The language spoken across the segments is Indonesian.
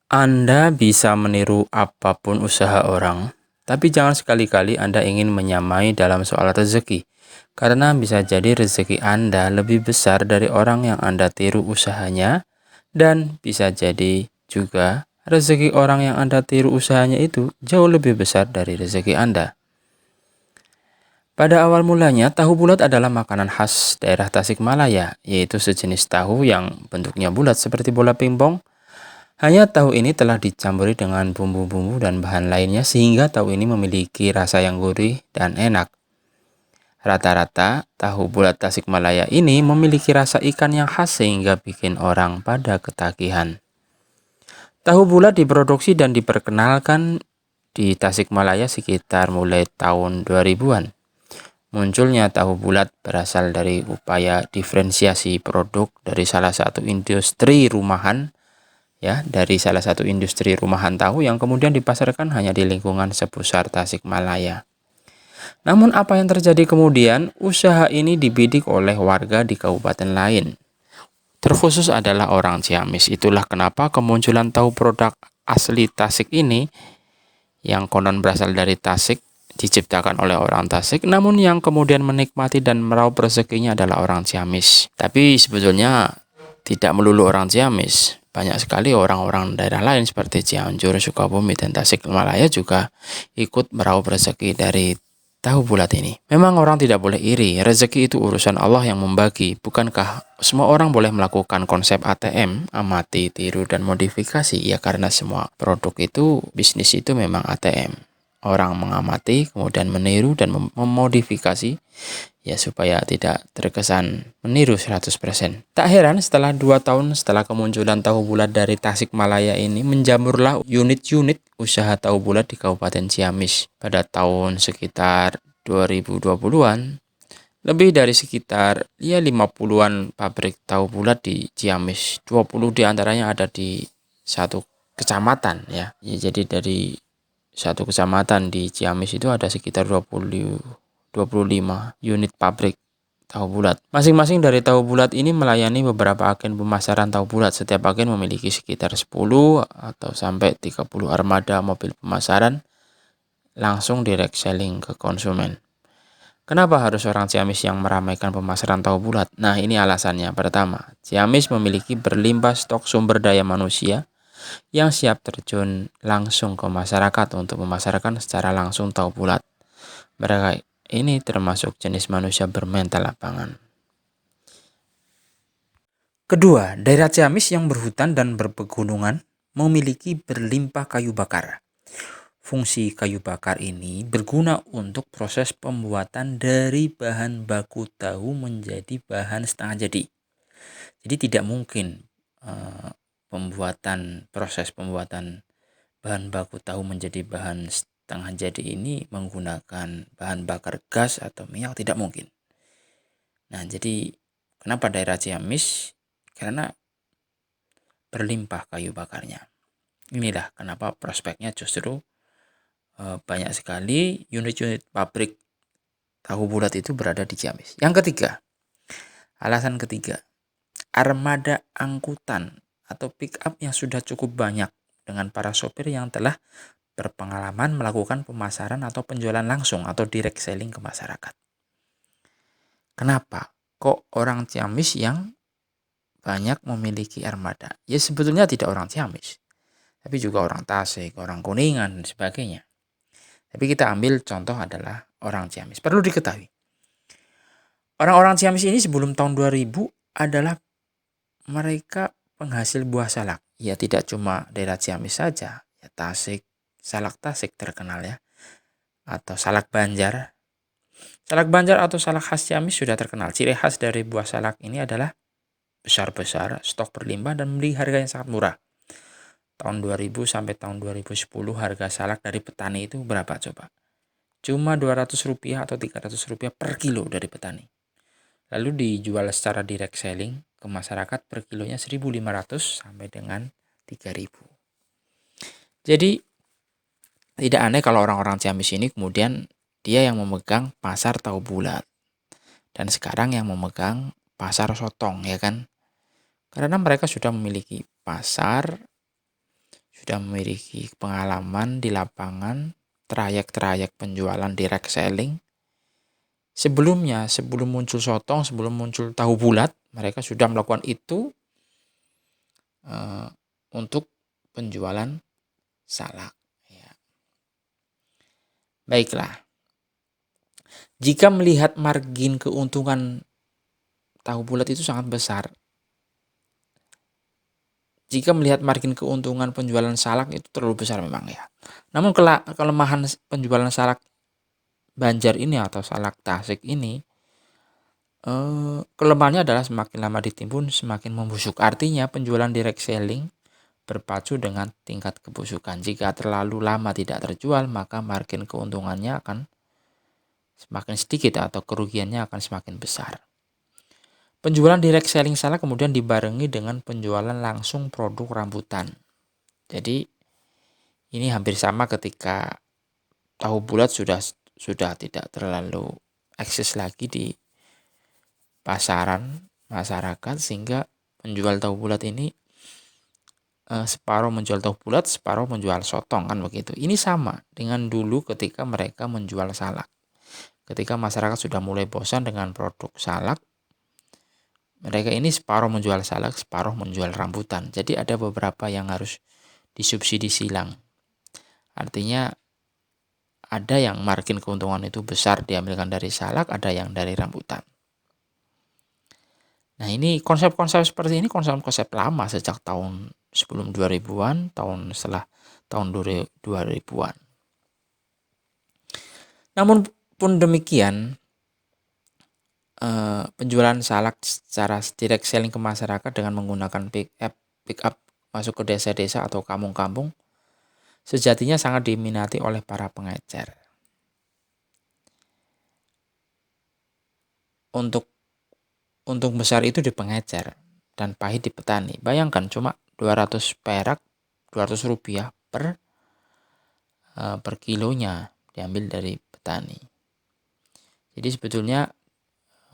Anda bisa meniru apapun usaha orang, tapi jangan sekali-kali Anda ingin menyamai dalam soal rezeki, karena bisa jadi rezeki Anda lebih besar dari orang yang Anda tiru usahanya, dan bisa jadi juga rezeki orang yang Anda tiru usahanya itu jauh lebih besar dari rezeki Anda. Pada awal mulanya, tahu bulat adalah makanan khas daerah Tasikmalaya, yaitu sejenis tahu yang bentuknya bulat seperti bola pingpong. Hanya tahu ini telah dicampuri dengan bumbu-bumbu dan bahan lainnya sehingga tahu ini memiliki rasa yang gurih dan enak. Rata-rata, tahu bulat Tasikmalaya ini memiliki rasa ikan yang khas sehingga bikin orang pada ketagihan. Tahu bulat diproduksi dan diperkenalkan di Tasikmalaya sekitar mulai tahun 2000-an. Munculnya tahu bulat berasal dari upaya diferensiasi produk dari salah satu industri rumahan tahu yang kemudian dipasarkan hanya di lingkungan sepusat Tasikmalaya. Namun apa yang terjadi kemudian? Usaha ini dibidik oleh warga di kabupaten lain. Terkhusus adalah orang Ciamis. Itulah kenapa kemunculan tahu produk asli Tasik ini yang konon berasal dari Tasik, diciptakan oleh orang Tasik, namun yang kemudian menikmati dan meraup rezekinya adalah orang Ciamis. Tapi sebetulnya tidak melulu orang Ciamis. Banyak sekali orang-orang daerah lain seperti Cianjur, Sukabumi, dan Tasikmalaya juga ikut meraup rezeki dari tahu bulat ini. Memang orang tidak boleh iri, rezeki itu urusan Allah yang membagi. Bukankah semua orang boleh melakukan konsep ATM, amati, tiru, dan modifikasi? Ya karena semua produk itu, bisnis itu memang ATM. Orang mengamati, kemudian meniru dan memodifikasi ya supaya tidak terkesan meniru 100%. Tak heran setelah 2 tahun setelah kemunculan tahu bulat dari Tasikmalaya ini menjamurlah unit-unit usaha tahu bulat di Kabupaten Ciamis. Pada tahun sekitar 2020-an, lebih dari sekitar 50-an pabrik tahu bulat di Ciamis. 20 diantaranya ada di satu kecamatan ya. Jadi dari satu kecamatan di Ciamis itu ada sekitar 25 unit pabrik tahu bulat. Masing-masing dari tahu bulat ini melayani beberapa agen pemasaran tahu bulat. Setiap agen memiliki sekitar 10 atau sampai 30 armada mobil pemasaran langsung direct selling ke konsumen. Kenapa harus orang Ciamis yang meramaikan pemasaran tahu bulat? Nah, ini alasannya. Pertama, Ciamis memiliki berlimpah stok sumber daya manusia yang siap terjun langsung ke masyarakat untuk memasarkan secara langsung tahu bulat. Mereka ini termasuk jenis manusia bermental lapangan. Kedua, daerah Ciamis yang berhutan dan berpegunungan memiliki berlimpah kayu bakar. Fungsi kayu bakar ini berguna untuk proses pembuatan dari bahan baku tahu menjadi bahan setengah jadi. Jadi tidak mungkin proses pembuatan bahan baku tahu menjadi bahan setengah jadi ini menggunakan bahan bakar gas atau minyak, tidak mungkin. Nah, jadi kenapa daerah Ciamis? Karena berlimpah kayu bakarnya. Inilah kenapa prospeknya justru banyak sekali unit-unit pabrik tahu bulat itu berada di Ciamis. Yang ketiga, alasan ketiga, armada angkutan atau pick up yang sudah cukup banyak dengan para sopir yang telah berpengalaman melakukan pemasaran atau penjualan langsung atau direct selling ke masyarakat. Kenapa? Kok orang Ciamis yang banyak memiliki armada? Ya sebetulnya tidak orang Ciamis, tapi juga orang Tasik, orang Kuningan, dan sebagainya. Tapi kita ambil contoh adalah orang Ciamis. Perlu diketahui, orang-orang Ciamis ini sebelum tahun 2000 adalah mereka penghasil buah salak. Ya tidak cuma daerah Ciamis saja, ya Tasik, salak Tasik terkenal ya. Atau salak Banjar. Salak Banjar atau salak khas Ciamis sudah terkenal. Ciri khas dari buah salak ini adalah besar-besar, stok berlimpah, dan memiliki harga yang sangat murah. Tahun 2000 sampai tahun 2010 harga salak dari petani itu berapa coba? Cuma Rp200 atau Rp300 per kilo dari petani. Lalu dijual secara direct selling ke masyarakat per kilonya Rp1.500 sampai dengan Rp3.000. Jadi tidak aneh kalau orang-orang Ciamis ini kemudian dia yang memegang pasar tahu bulat. Dan sekarang yang memegang pasar sotong, ya kan? Karena mereka sudah memiliki pasar, sudah memiliki pengalaman di lapangan, trayek-trayek penjualan direct selling. Sebelumnya, sebelum muncul sotong, sebelum muncul tahu bulat, mereka sudah melakukan itu untuk penjualan salak. Ya. Baiklah, jika melihat margin keuntungan tahu bulat itu sangat besar, jika melihat margin keuntungan penjualan salak itu terlalu besar memang ya. Namun kelemahan penjualan salak Banjar ini atau salak Tasik ini, kelemahannya adalah semakin lama ditimbun semakin membusuk. Artinya penjualan direct selling berpacu dengan tingkat kebusukan. Jika terlalu lama tidak terjual, maka margin keuntungannya akan semakin sedikit atau kerugiannya akan semakin besar. Penjualan direct selling salak kemudian dibarengi dengan penjualan langsung produk rambutan. Jadi ini hampir sama ketika tahu bulat sudah tidak terlalu eksis lagi di pasaran masyarakat, sehingga penjual tahu bulat ini separuh menjual tahu bulat, separuh menjual sotong, kan begitu. Ini sama dengan dulu ketika mereka menjual salak. Ketika masyarakat sudah mulai bosan dengan produk salak, mereka ini separuh menjual salak, separuh menjual rambutan. Jadi ada beberapa yang harus disubsidi silang. Artinya ada yang margin keuntungan itu besar diambilkan dari salak, ada yang dari rambutan. Nah, ini konsep-konsep seperti ini konsep-konsep lama sejak tahun sebelum 2000-an, setelah tahun 2000-an. Namun pun demikian, penjualan salak secara direct selling ke masyarakat dengan menggunakan pick up masuk ke desa-desa atau kampung-kampung sejatinya sangat diminati oleh para pengecer. Untung besar itu di pengecer dan pahit di petani. Bayangkan cuma 200 perak, 200 rupiah per kilonya diambil dari petani. Jadi sebetulnya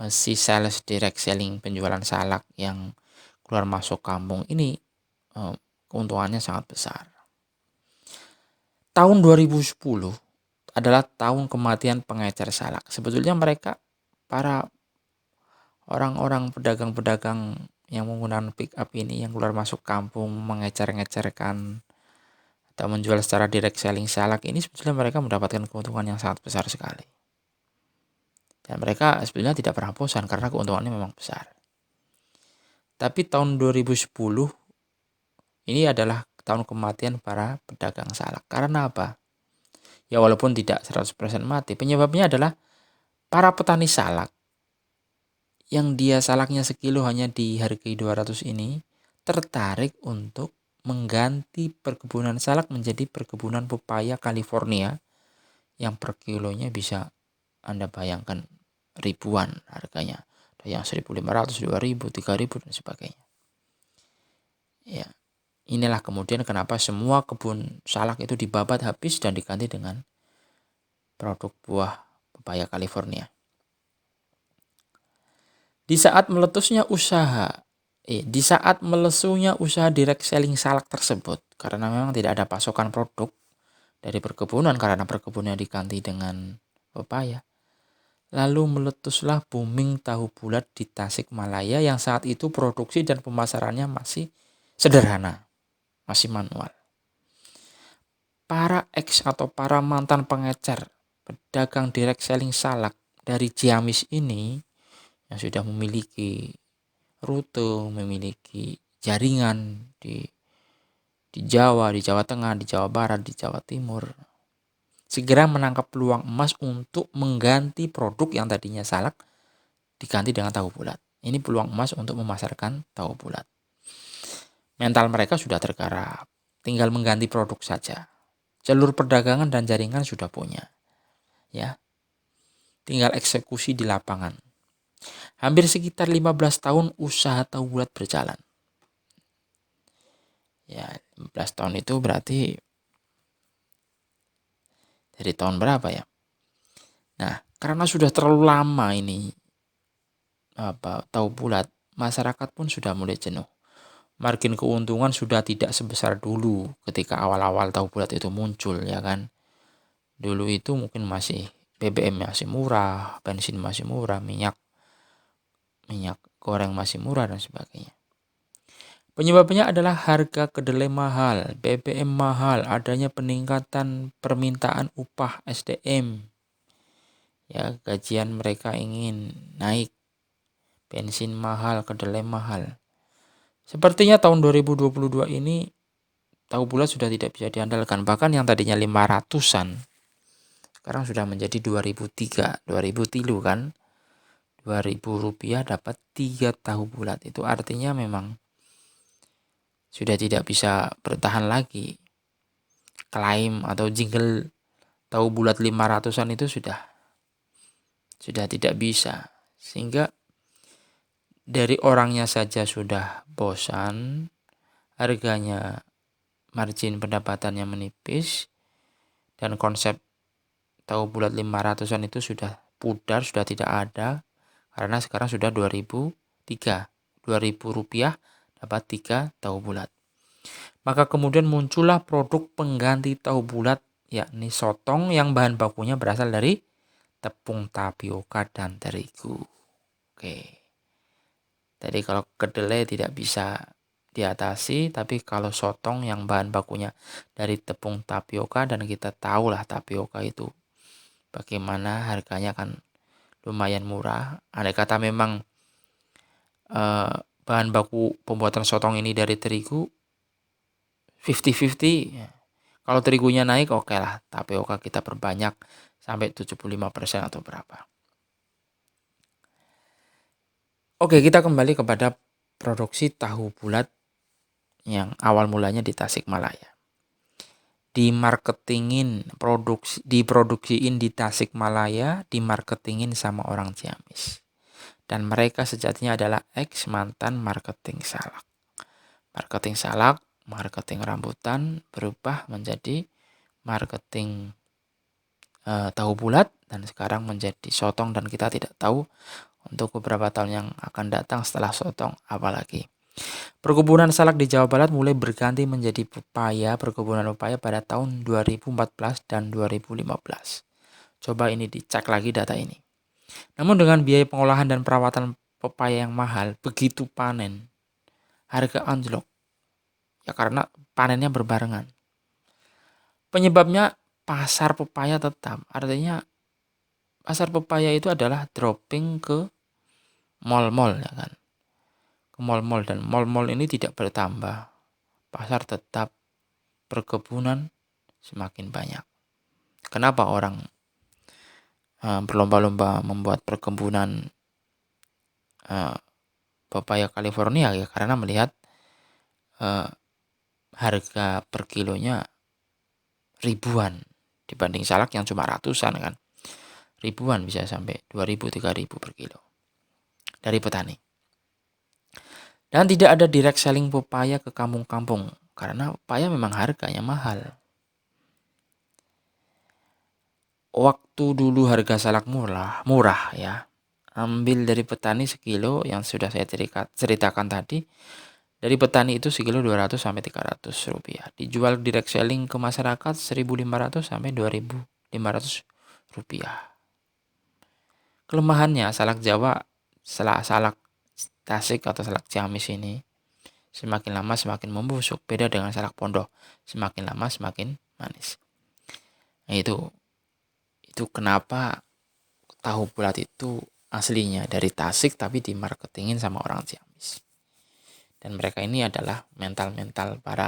si sales direct selling penjualan salak yang keluar masuk kampung ini keuntungannya sangat besar. Tahun 2010 adalah tahun kematian pengecer salak. Sebetulnya mereka, para orang-orang pedagang-pedagang yang menggunakan pick up ini yang keluar masuk kampung mengecer-ngecerkan atau menjual secara direct selling salak ini, sebetulnya mereka mendapatkan keuntungan yang sangat besar sekali. Dan mereka sebetulnya tidak pernah bosan karena keuntungannya memang besar. Tapi tahun 2010 ini adalah tahun kematian para pedagang salak. Karena apa? Ya walaupun tidak 100% mati, penyebabnya adalah para petani salak yang dia salaknya sekilo hanya dihargai 200 ini tertarik untuk mengganti perkebunan salak menjadi perkebunan pepaya California yang per kilonya bisa Anda bayangkan ribuan harganya. Ada yang 1.500, 2.000, 3.000 dan sebagainya. Ya. Inilah kemudian kenapa semua kebun salak itu dibabat habis dan diganti dengan produk buah pepaya California. Di saat meletusnya melesunya usaha direct selling salak tersebut, karena memang tidak ada pasokan produk dari perkebunan karena perkebunannya diganti dengan pepaya, lalu meletuslah booming tahu bulat di Tasikmalaya yang saat itu produksi dan pemasarannya masih sederhana, masih manual. Para atau para mantan pengecer pedagang direct selling salak dari Ciamis ini yang sudah memiliki rute, memiliki jaringan di Jawa Tengah, di Jawa Barat, di Jawa Timur, segera menangkap peluang emas untuk mengganti produk yang tadinya salak diganti dengan tahu bulat. Ini peluang emas untuk memasarkan tahu bulat. Mental mereka sudah tergarap, tinggal mengganti produk saja. Jalur perdagangan dan jaringan sudah punya. Ya. Tinggal eksekusi di lapangan. Hampir sekitar 15 tahun usaha tahu bulat berjalan. Ya, 15 tahun itu berarti dari tahun berapa ya? Nah, karena sudah terlalu lama ini tahu bulat, masyarakat pun sudah mulai jenuh. margin keuntungan sudah tidak sebesar dulu ketika awal-awal tahu bulat itu muncul, ya kan. Dulu itu mungkin masih BBM masih murah, bensin masih murah, minyak goreng masih murah dan sebagainya. Penyebabnya adalah harga kedelai mahal, BBM mahal, adanya peningkatan permintaan upah SDM. Ya, gajian mereka ingin naik, bensin mahal, kedelai mahal. Sepertinya tahun 2022 ini tahu bulat sudah tidak bisa diandalkan. Bahkan yang tadinya 500-an sekarang sudah menjadi 2003, 2000 tilu kan. Rp2.000 dapat 3 tahu bulat. Itu artinya memang sudah tidak bisa bertahan lagi. Klaim atau jingle tahu bulat 500-an itu sudah tidak bisa. Sehingga dari orangnya saja sudah bosan, harganya, margin pendapatannya menipis, dan konsep tahu bulat 500-an itu sudah pudar, sudah tidak ada, karena sekarang sudah 2003, Rp2.000 dapat 3 tahu bulat. Maka kemudian muncullah produk pengganti tahu bulat, yakni sotong yang bahan bakunya berasal dari tepung tapioka dan terigu. Oke. Jadi kalau kedelai tidak bisa diatasi, tapi kalau sotong yang bahan bakunya dari tepung tapioka, dan kita tahulah tapioka itu bagaimana harganya kan lumayan murah. Andai kata memang bahan baku pembuatan sotong ini dari terigu, 50-50. Kalau terigunya naik, oke lah, tapioka kita perbanyak sampai 75% atau berapa. Oke, kita kembali kepada produksi tahu bulat yang awal mulanya di Tasikmalaya. Diproduksiin di Tasikmalaya, dimarketingin sama orang Ciamis. Dan mereka sejatinya adalah ex mantan marketing salak. Marketing salak, marketing rambutan berubah menjadi marketing tahu bulat, dan sekarang menjadi sotong, dan kita tidak tahu untuk beberapa tahun yang akan datang setelah sotong apalagi. Perkebunan salak di Jawa Barat mulai berganti menjadi perkebunan pepaya pada tahun 2014 dan 2015. Coba ini dicek lagi data ini. Namun dengan biaya pengolahan dan perawatan pepaya yang mahal, begitu panen, harga anjlok. Ya karena panennya berbarengan. Penyebabnya pasar pepaya tetap. Artinya pasar pepaya itu adalah dropping ke mall-mall, ya kan. Ke mall-mall, dan mall-mall ini tidak bertambah. Pasar tetap, perkebunan semakin banyak. Kenapa orang berlomba-lomba membuat perkebunan pepaya California? Ya karena melihat harga per kilonya ribuan dibanding salak yang cuma ratusan kan. Ribuan, bisa sampai 2.000-3.000 per kilo dari petani. Dan tidak ada direct selling pepaya ke kampung-kampung karena pepaya memang harganya mahal. Waktu dulu harga salak murah ya. Ambil dari petani sekilo yang sudah saya ceritakan tadi. Dari petani itu sekilo 200 sampai 300 rupiah. Dijual direct selling ke masyarakat 1.500 sampai 2.500 rupiah. Kelemahannya salak Jawa, salak Tasik atau salak Ciamis ini semakin lama semakin membusuk. Beda dengan salak Pondok, semakin lama semakin manis. Nah, itu kenapa tahu bulat itu aslinya dari Tasik tapi dimarketingin sama orang Ciamis. Dan mereka ini adalah mental-mental para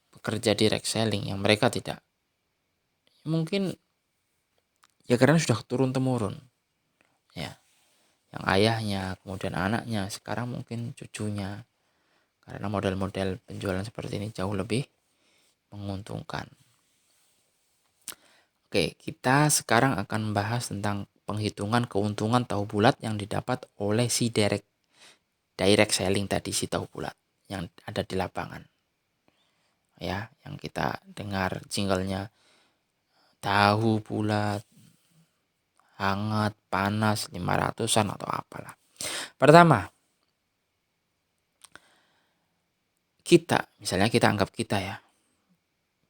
pekerja direct selling yang mereka tidak, mungkin ya karena sudah turun temurun ya, yang ayahnya kemudian anaknya, sekarang mungkin cucunya, karena model-model penjualan seperti ini jauh lebih menguntungkan. Oke, kita sekarang akan membahas tentang penghitungan keuntungan tahu bulat yang didapat oleh si direct selling tadi, si tahu bulat yang ada di lapangan. Ya, yang kita dengar jinglenya, tahu bulat hangat, panas, 500-an atau apalah. Pertama, misalnya kita anggap kita ya,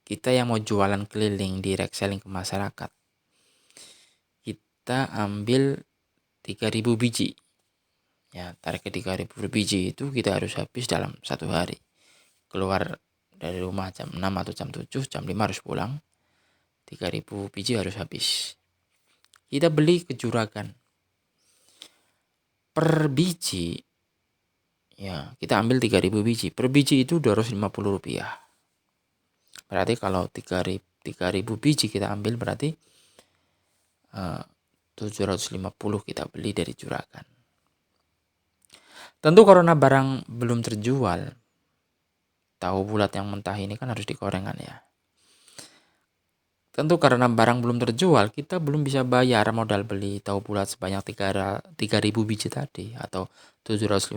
kita yang mau jualan keliling, direct selling ke masyarakat, kita ambil 3.000 biji. Ya, target 3.000 biji itu kita harus habis dalam 1 hari. Keluar dari rumah jam 6 atau jam 7, jam 5 harus pulang. 3.000 biji harus habis. Kita beli ke juragan. Per biji, ya kita ambil 3.000 biji. Per biji itu Rp250. Berarti kalau 3.000 biji kita ambil berarti 750 kita beli dari juragan. Tentu karena barang belum terjual, tahu bulat yang mentah ini kan harus digorengan ya. Tentu karena barang belum terjual, kita belum bisa bayar modal beli tahu bulat sebanyak 3.000 biji tadi atau 750.000.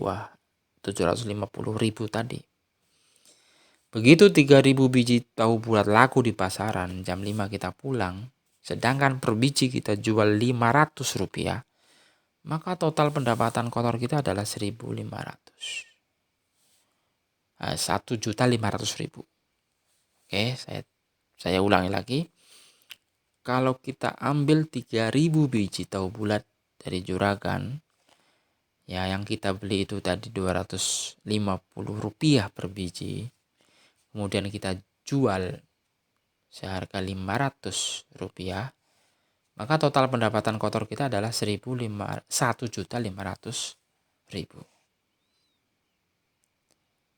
Wah, 750.000 tadi. Begitu 3.000 biji tahu bulat laku di pasaran, jam 5 kita pulang, sedangkan per biji kita jual Rp500, maka total pendapatan kotor kita adalah 1.500. 1.500.000. Oke, saya ulangi lagi. Kalau kita ambil 3.000 biji tahu bulat dari juragan, ya yang kita beli itu tadi Rp250 per biji. Kemudian kita jual seharga Rp500, maka total pendapatan kotor kita adalah 1.500.000.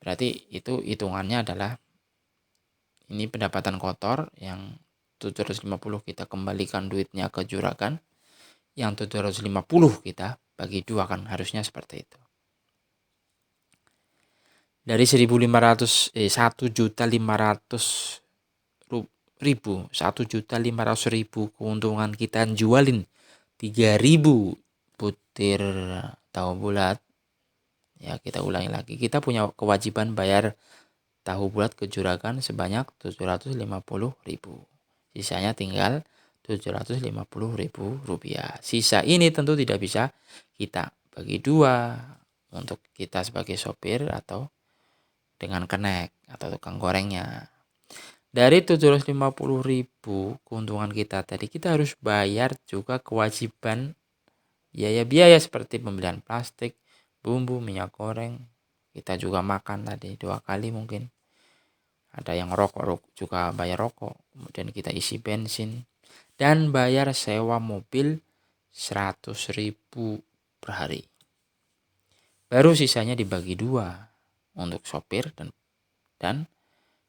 Berarti itu hitungannya adalah ini pendapatan kotor yang 750 kita kembalikan duitnya ke juragan, yang 750 kita bagi 2 kan harusnya seperti itu. Dari 1.500 1.500.000 keuntungan kita jualin 3.000 butir tahu bulat. Ya, kita ulangi lagi. Kita punya kewajiban bayar tahu bulat ke juragan sebanyak 750.000. Sisanya tinggal Rp750.000. Sisa ini tentu tidak bisa kita bagi 2 untuk kita sebagai sopir atau dengan kenek atau tukang gorengnya. Dari 750.000 keuntungan kita tadi, kita harus bayar juga kewajiban biaya-biaya seperti pembelian plastik, bumbu, minyak goreng. Kita juga makan tadi 2 kali mungkin. Ada yang rokok juga bayar rokok. Kemudian kita isi bensin. Dan bayar sewa mobil 100.000 per hari. Baru sisanya dibagi 2 untuk sopir dan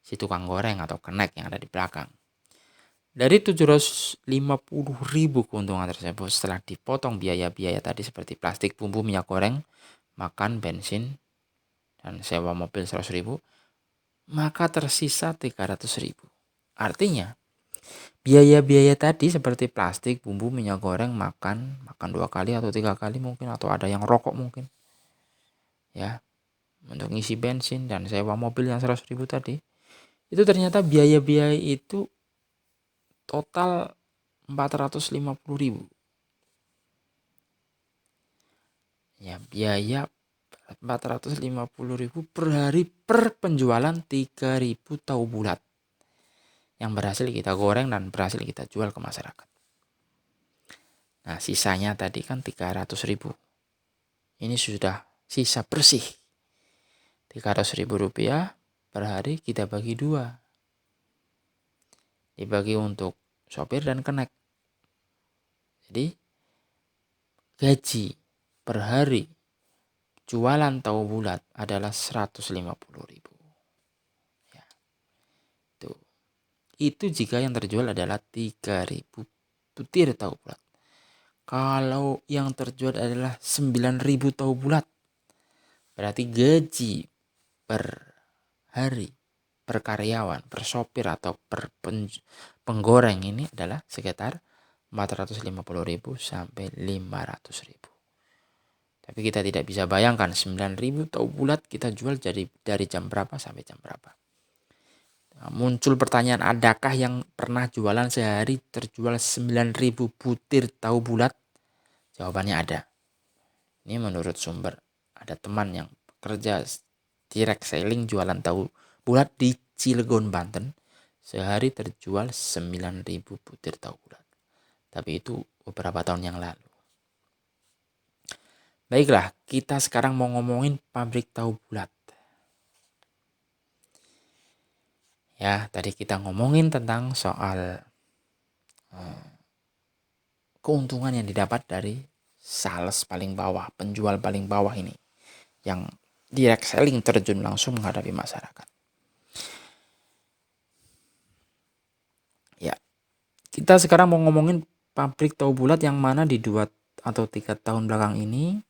si tukang goreng atau kenek yang ada di belakang. Dari 750.000 keuntungan tersebut, setelah dipotong biaya-biaya tadi seperti plastik, bumbu, minyak goreng, makan, bensin, dan sewa mobil 100.000, maka tersisa 300.000. Artinya, biaya-biaya tadi seperti plastik, bumbu, minyak goreng, makan 2 kali atau 3 kali mungkin, atau ada yang rokok mungkin. Ya, untuk ngisi bensin dan sewa mobil yang 100.000 tadi, itu ternyata biaya-biaya itu total 450.000. Ya, biaya 450.000 per hari per penjualan 3.000 tahu bulat yang berhasil kita goreng dan berhasil kita jual ke masyarakat. Nah, sisanya tadi kan 300.000. Ini sudah sisa bersih. Rp300.000 per hari kita bagi 2. Dibagi untuk sopir dan kenek. Jadi gaji per hari jualan tahu bulat adalah 150.000. Ya. Itu jika yang terjual adalah 3.000 butir tahu bulat. Kalau yang terjual adalah 9.000 tahu bulat, berarti gaji per hari, per karyawan, per sopir atau per penggoreng ini adalah sekitar 450.000 sampai 500.000. Tapi kita tidak bisa bayangkan 9.000 tahu bulat kita jual dari jam berapa sampai jam berapa. Nah, muncul pertanyaan, adakah yang pernah jualan sehari terjual 9.000 butir tahu bulat? Jawabannya ada. Ini menurut sumber. Ada teman yang kerja direct selling jualan tahu bulat di Cilegon, Banten. Sehari terjual 9.000 butir tahu bulat. Tapi itu beberapa tahun yang lalu. Baiklah, kita sekarang mau ngomongin pabrik tahu bulat. Ya, tadi kita ngomongin tentang soal keuntungan yang didapat dari sales paling bawah, penjual paling bawah ini, yang direct selling terjun langsung menghadapi masyarakat. Ya, kita sekarang mau ngomongin pabrik tahu bulat yang mana di 2 atau 3 tahun belakang ini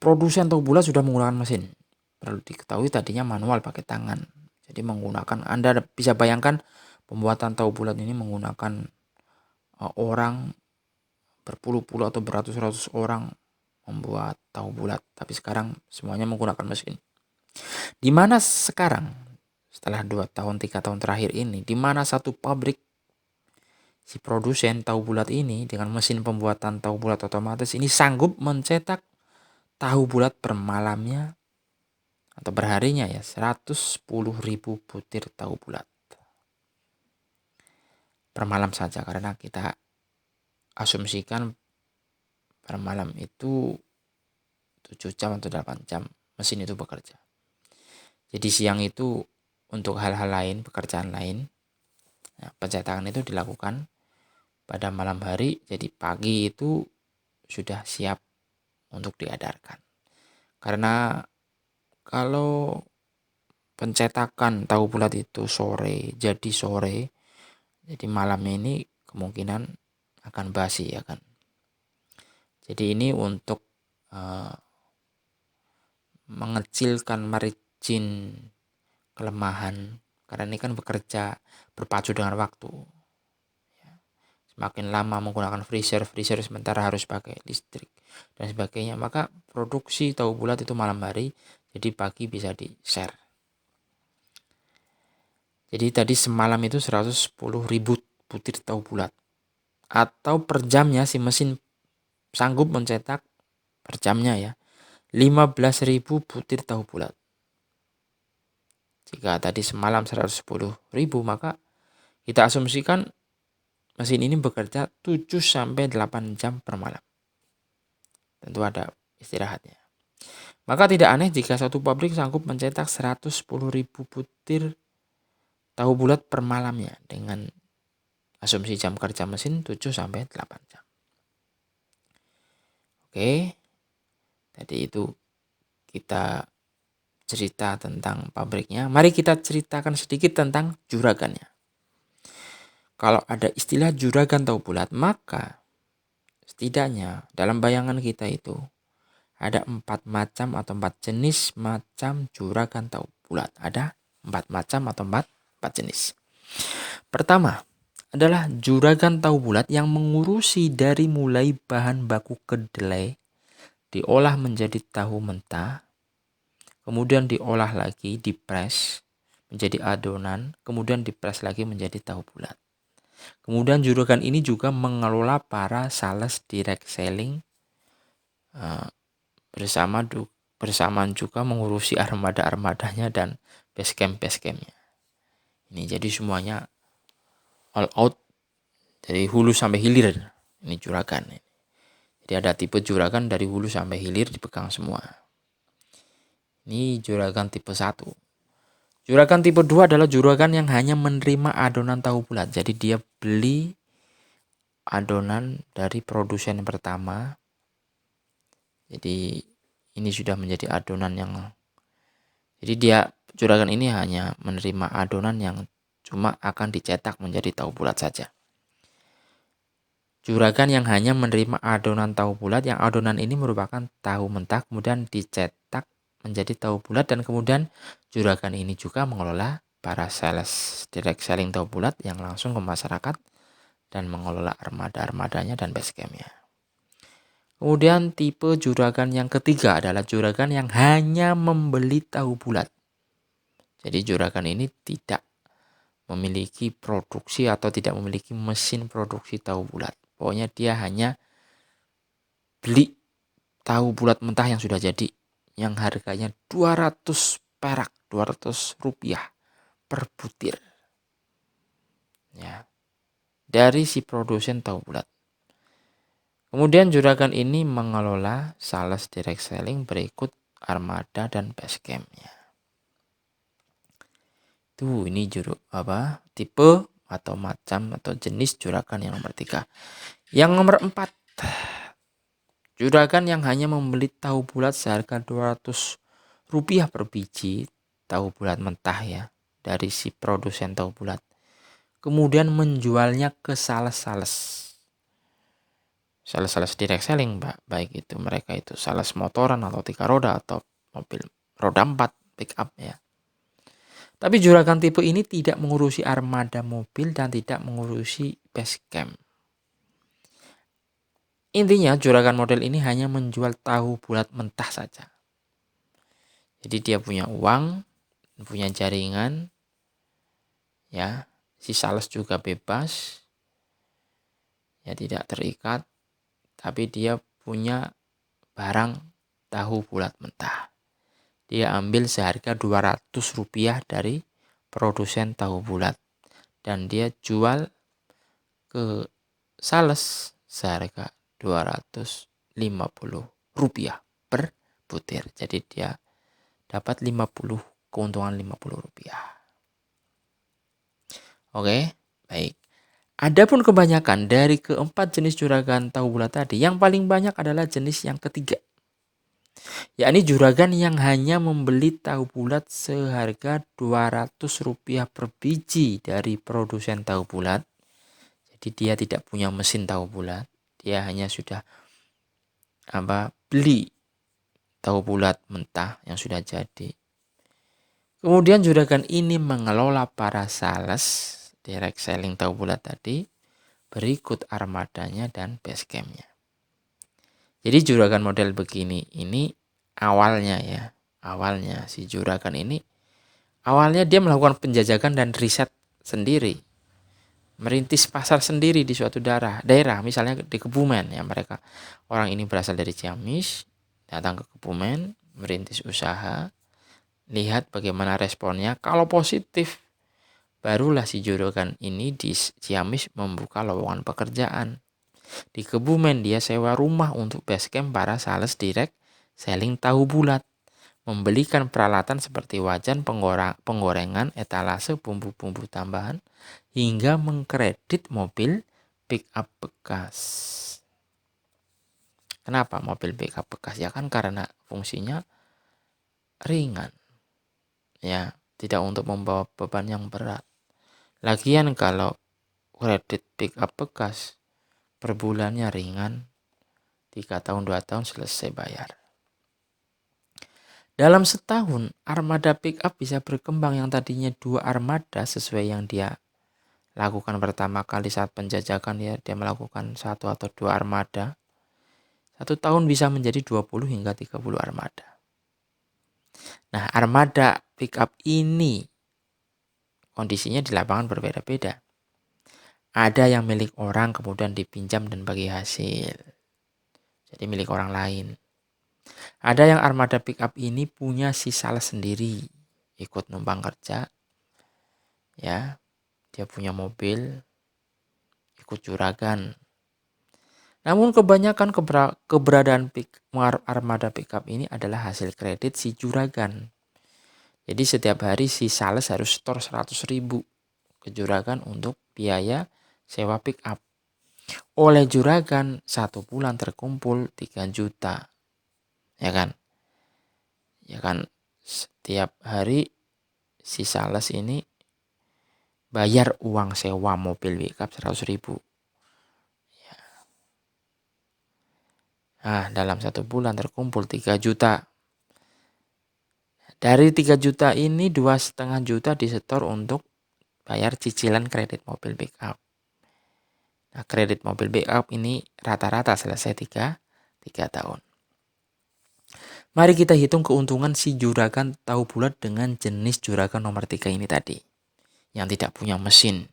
produsen tahu bulat sudah menggunakan mesin. Perlu diketahui tadinya manual pakai tangan. Jadi menggunakan, Anda bisa bayangkan pembuatan tahu bulat ini menggunakan orang berpuluh-puluh atau beratus-ratus orang membuat tahu bulat. Tapi sekarang semuanya menggunakan mesin. Di mana sekarang setelah 2 tahun 3 tahun terakhir ini, di mana satu pabrik si produsen tahu bulat ini dengan mesin pembuatan tahu bulat otomatis ini sanggup mencetak tahu bulat per malamnya atau perharinya ya 110.000 butir tahu bulat per malam saja, karena kita asumsikan per malam itu 7 jam atau 8 jam mesin itu bekerja. Jadi siang itu untuk hal-hal lain, pekerjaan lain, nah, pencetakan itu dilakukan pada malam hari. Jadi pagi itu sudah siap untuk diedarkan. Karena kalau pencetakan tahu bulat itu sore, jadi malam ini kemungkinan akan basi ya kan. Jadi ini untuk mengecilkan margin kelemahan, karena ini kan bekerja berpacu dengan waktu. Semakin lama menggunakan freezer sementara harus pakai listrik dan sebagainya, maka produksi tahu bulat itu malam hari, jadi pagi bisa di-share. Jadi tadi semalam itu 110.000 butir tahu bulat. Atau per jamnya si mesin sanggup mencetak per jamnya ya 15.000 butir tahu bulat. Jika tadi semalam 110.000, maka kita asumsikan mesin ini bekerja 7-8 jam per malam. Tentu ada istirahatnya. Maka tidak aneh jika satu pabrik sanggup mencetak 110.000 butir tahu bulat per malamnya dengan asumsi jam kerja mesin 7-8 jam. Oke. Tadi itu kita cerita tentang pabriknya. Mari kita ceritakan sedikit tentang juragannya. Kalau ada istilah juragan tahu bulat, maka setidaknya dalam bayangan kita itu ada 4 macam atau 4 jenis macam juragan tahu bulat. Ada 4 macam atau 4 jenis. Pertama adalah juragan tahu bulat yang mengurusi dari mulai bahan baku kedelai diolah menjadi tahu mentah, kemudian diolah lagi, dipres menjadi adonan, kemudian dipres lagi menjadi tahu bulat. Kemudian juragan ini juga mengelola para sales direct selling, bersamaan juga mengurusi armada-armadanya dan basecamp-basecampnya. Ini jadi semuanya all out dari hulu sampai hilir. Ini juragan. Jadi ada tipe juragan dari hulu sampai hilir dipegang semua. Ini juragan tipe 1. Juragan tipe 2 adalah juragan yang hanya menerima adonan tahu bulat. Jadi dia beli adonan dari produsen yang pertama. Jadi ini sudah menjadi adonan yang, jadi dia juragan ini hanya menerima adonan yang cuma akan dicetak menjadi tahu bulat saja. Juragan yang hanya menerima adonan tahu bulat, yang adonan ini merupakan tahu mentah kemudian dicetak menjadi tahu bulat, dan kemudian juragan ini juga mengelola para sales direct selling tahu bulat yang langsung ke masyarakat dan mengelola armada-armadanya dan basecampnya. Kemudian tipe juragan yang ketiga adalah juragan yang hanya membeli tahu bulat. Jadi juragan ini tidak memiliki produksi atau tidak memiliki mesin produksi tahu bulat. Pokoknya dia hanya beli tahu bulat mentah yang sudah jadi, yang harganya 200 perak, 200 rupiah per butir. Ya, dari si produsen tahu bulat. Kemudian juragan ini mengelola sales direct selling berikut armada dan basecamp-nya. Tuh, ini tipe atau macam atau jenis juragan yang nomor 3. Yang nomor 4, juragan yang hanya membeli tahu bulat seharga 200 rupiah per biji tahu bulat mentah ya dari si produsen tahu bulat. Kemudian menjualnya ke sales-sales direct selling, baik itu mereka itu sales motoran atau 3 roda atau mobil roda 4 pick up ya. Tapi juragan tipe ini tidak mengurusi armada mobil dan tidak mengurusi basecamp. Intinya juragan model ini hanya menjual tahu bulat mentah saja. Jadi dia punya uang, punya jaringan, ya, si sales juga bebas, ya tidak terikat, tapi dia punya barang tahu bulat mentah. Dia ambil seharga 200 rupiah dari produsen tahu bulat. Dan dia jual ke sales seharga 250 rupiah per butir. Jadi dia dapat 50, keuntungan 50 rupiah. Oke, baik. Adapun kebanyakan dari keempat jenis juragan tahu bulat tadi, yang paling banyak adalah jenis yang ketiga, yakni juragan yang hanya membeli tahu bulat seharga 200 rupiah per biji dari produsen tahu bulat. Jadi dia tidak punya mesin tahu bulat, dia hanya sudah beli tahu bulat mentah yang sudah jadi. Kemudian juragan ini mengelola para sales direct selling tahu bulat tadi berikut armadanya dan basecampnya. Jadi juragan model begini ini awalnya si juragan ini awalnya dia melakukan penjajakan dan riset sendiri, merintis pasar sendiri di suatu daerah, misalnya di Kebumen ya, mereka orang ini berasal dari Ciamis, datang ke Kebumen, merintis usaha, lihat bagaimana responnya. Kalau positif, barulah si juragan ini di Ciamis membuka lowongan pekerjaan. Di Kebumen dia sewa rumah untuk basecamp para sales direct selling tahu bulat, membelikan peralatan seperti wajan, penggorengan, etalase, bumbu-bumbu tambahan, hingga mengkredit mobil pick up bekas. Kenapa mobil pick up bekas? Ya kan karena fungsinya ringan, ya, tidak untuk membawa beban yang berat. Lagian kalau kredit pick up bekas per bulannya ringan, 3 tahun 2 tahun selesai bayar. Dalam setahun armada pick up bisa berkembang, yang tadinya 2 armada sesuai yang dia lakukan pertama kali saat penjajakan ya, dia melakukan 1 atau 2 armada. 1 tahun bisa menjadi 20 hingga 30 armada. Nah, armada pick up ini kondisinya di lapangan berbeda-beda. Ada yang milik orang kemudian dipinjam dan bagi hasil. Jadi milik orang lain. Ada yang armada pick up ini punya si sales sendiri, ikut numpang kerja. Ya, dia punya mobil, ikut juragan. Namun kebanyakan keberadaan armada pick up ini adalah hasil kredit si juragan. Jadi setiap hari si sales harus store 100.000 ke juragan untuk biaya sewa pick up. Oleh juragan 1 bulan terkumpul 3 juta. Ya kan? Setiap hari si sales ini bayar uang sewa mobil pick up 100.000. Ya. Nah, dalam 1 bulan terkumpul 3 juta. Dari 3 juta ini 2,5 juta disetor untuk bayar cicilan kredit mobil pick up. Nah, kredit mobil pick up ini rata-rata selesai 3 tahun. Mari kita hitung keuntungan si juragan tahu bulat dengan jenis juragan nomor 3 ini tadi, yang tidak punya mesin,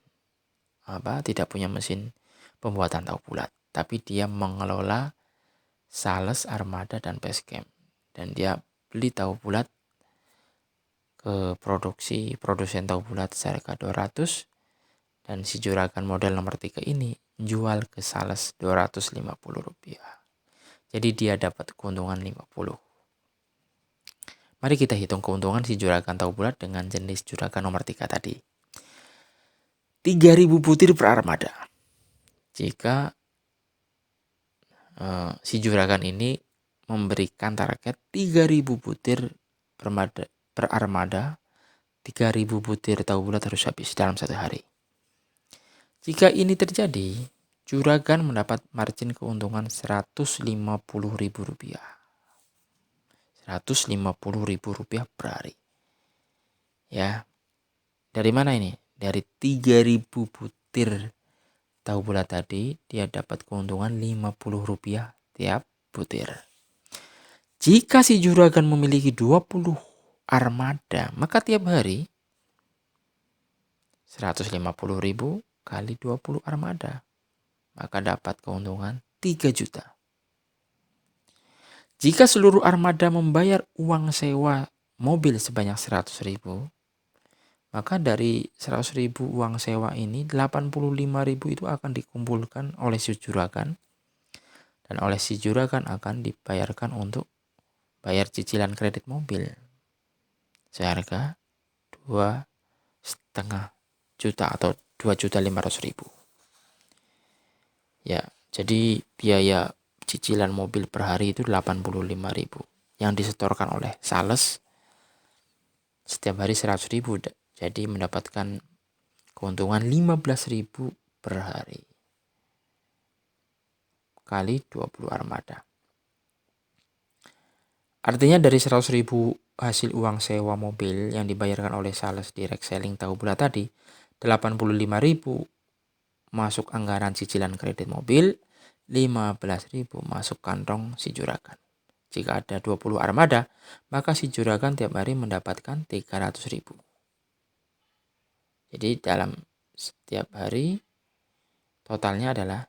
tidak punya mesin pembuatan tahu bulat, tapi dia mengelola sales, armada, dan basecamp, dan dia beli tahu bulat ke produsen tahu bulat seharga 200, dan si juragan model nomor 3 ini jual ke sales Rp250. Jadi dia dapat keuntungan 50. Mari kita hitung keuntungan si juragan tahu bulat dengan jenis juragan nomor 3 tadi. 3.000 butir per armada. Jika si juragan ini memberikan target 3.000 butir per armada, 3.000 butir tahu bulat harus habis dalam satu hari. Jika ini terjadi, juragan mendapat margin keuntungan Rp150.000. Rp150.000 per hari. Ya. Dari mana ini? Dari 3.000 butir tahu bulat tadi, dia dapat keuntungan Rp50 tiap butir. Jika si juragan memiliki 20 armada, maka tiap hari 150.000 kali 20 armada, maka dapat keuntungan 3 juta. Jika seluruh armada membayar uang sewa mobil sebanyak 100.000, maka dari 100.000 uang sewa ini 85.000 itu akan dikumpulkan oleh si juragan, dan oleh si juragan akan dibayarkan untuk bayar cicilan kredit mobil seharga 2,5 juta atau 2.500.000. Ya, jadi biaya cicilan mobil per hari itu 85.000 yang disetorkan oleh sales setiap hari 100.000, jadi mendapatkan keuntungan 15.000 per hari kali 20 armada. Artinya dari 100.000 hasil uang sewa mobil yang dibayarkan oleh sales direct selling tahu bulat tadi, 85.000 masuk anggaran cicilan kredit mobil, 15.000 masuk kantong si juragan. Jika ada 20 armada, maka si juragan tiap hari mendapatkan 300.000. Jadi dalam setiap hari totalnya adalah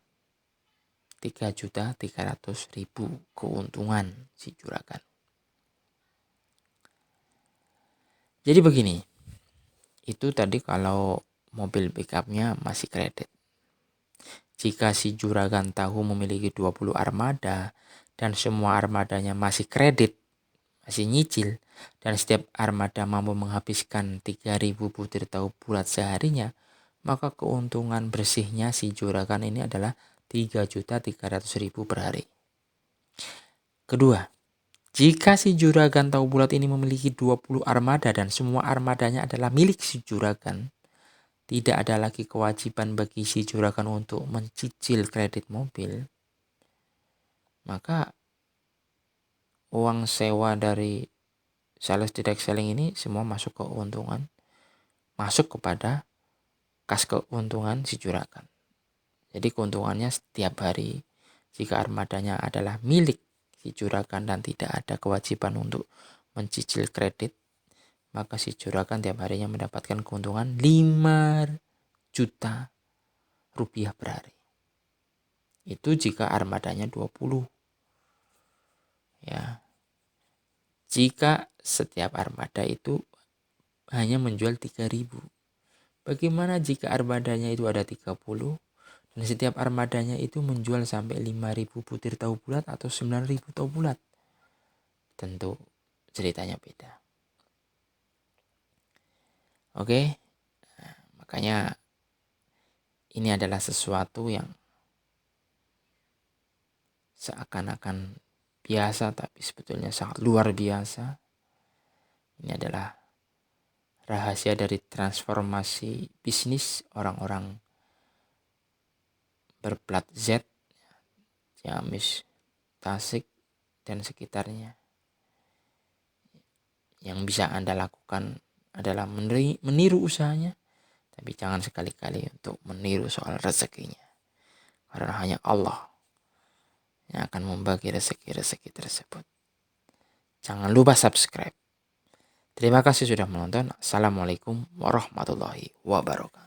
3.300.000 keuntungan si juragan. Jadi begini, itu tadi kalau mobil pickupnya masih kredit. Jika si juragan tahu memiliki 20 armada dan semua armadanya masih kredit, masih nyicil, dan setiap armada mampu menghabiskan 3.000 butir tahu bulat seharinya, maka keuntungan bersihnya si juragan ini adalah 3.300.000 per hari. Kedua, jika si juragan tahu bulat ini memiliki 20 armada dan semua armadanya adalah milik si juragan, tidak ada lagi kewajiban bagi si juragan untuk mencicil kredit mobil, maka uang sewa dari sales direct selling ini semua masuk keuntungan, masuk kepada kas keuntungan si juragan. Jadi keuntungannya setiap hari jika armadanya adalah milik si juragan dan tidak ada kewajiban untuk mencicil kredit, maka si juragan tiap harinya mendapatkan keuntungan 5 juta rupiah per hari. Itu jika armadanya 20. Ya. Jika setiap armada itu hanya menjual 3.000. Bagaimana jika armadanya itu ada 30 dan setiap armadanya itu menjual sampai 5.000 butir tahu bulat atau 9.000 tahu bulat? Tentu ceritanya beda. Oke. Nah, makanya ini adalah sesuatu yang seakan-akan biasa tapi sebetulnya sangat luar biasa. Ini adalah rahasia dari transformasi bisnis orang-orang berplat Z, Ciamis, Tasik, dan sekitarnya. Yang bisa Anda lakukan adalah meniru usahanya, tapi jangan sekali-kali untuk meniru soal rezekinya. Karena hanya Allah yang akan membagi rezeki-rezeki tersebut. Jangan lupa subscribe. Terima kasih sudah menonton. Assalamualaikum warahmatullahi wabarakatuh.